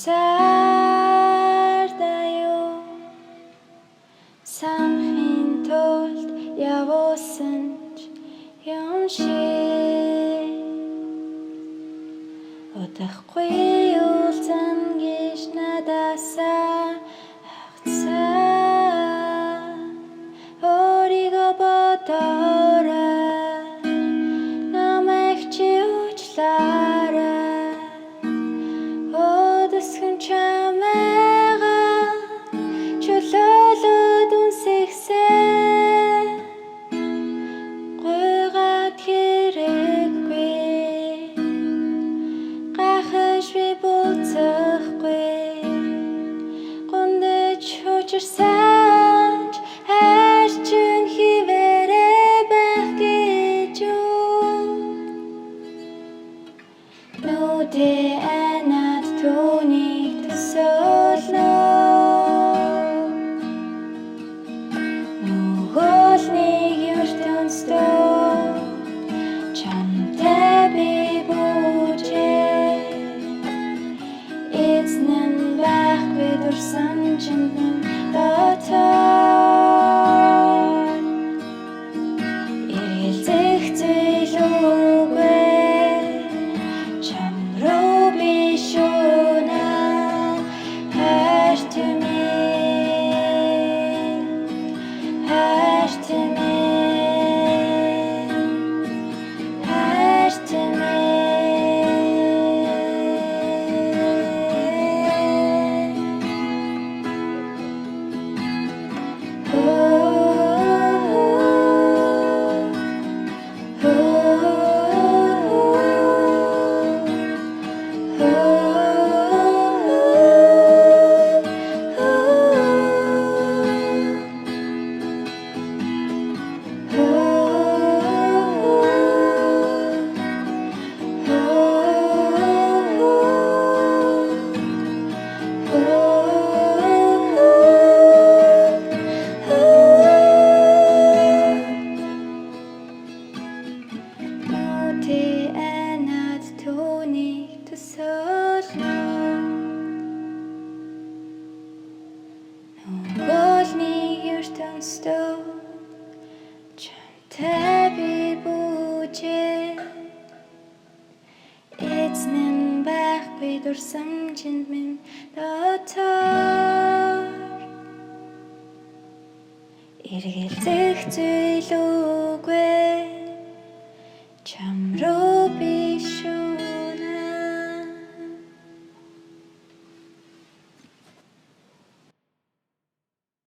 Цаардаа юу санахын тулд явуулсан ч юм шиг удахгүй уулзсан гэж надаасаа хагцаа өөрийгөө бодоорой намайг чи уучлаарай өдсгөн чамайгаа чөлөөлөд үнсэхсээ гуйгаад хэрэггүй гайхаж би буцахгүй гундаж учирсан ч хайрчин хിവэрэ байх гэж юу нүдэ анаад түүнийг төсөөлнө нүгөлнийг ертөнцөө чамтай би бүжээ эзнэн байхгүй дурсан чиний дотор эргэлзэх зүйл үгүй чам руу би шунаа хайрт минь хайрт минь хайрт нүдэ анаад түүнийг төсөөлнө нүгөлнийг ертөнцөө чамтай би бүжээ эзнэн байхгүй дурсам чиний минь дотор эргэлзэх зүйл үгүй чам руу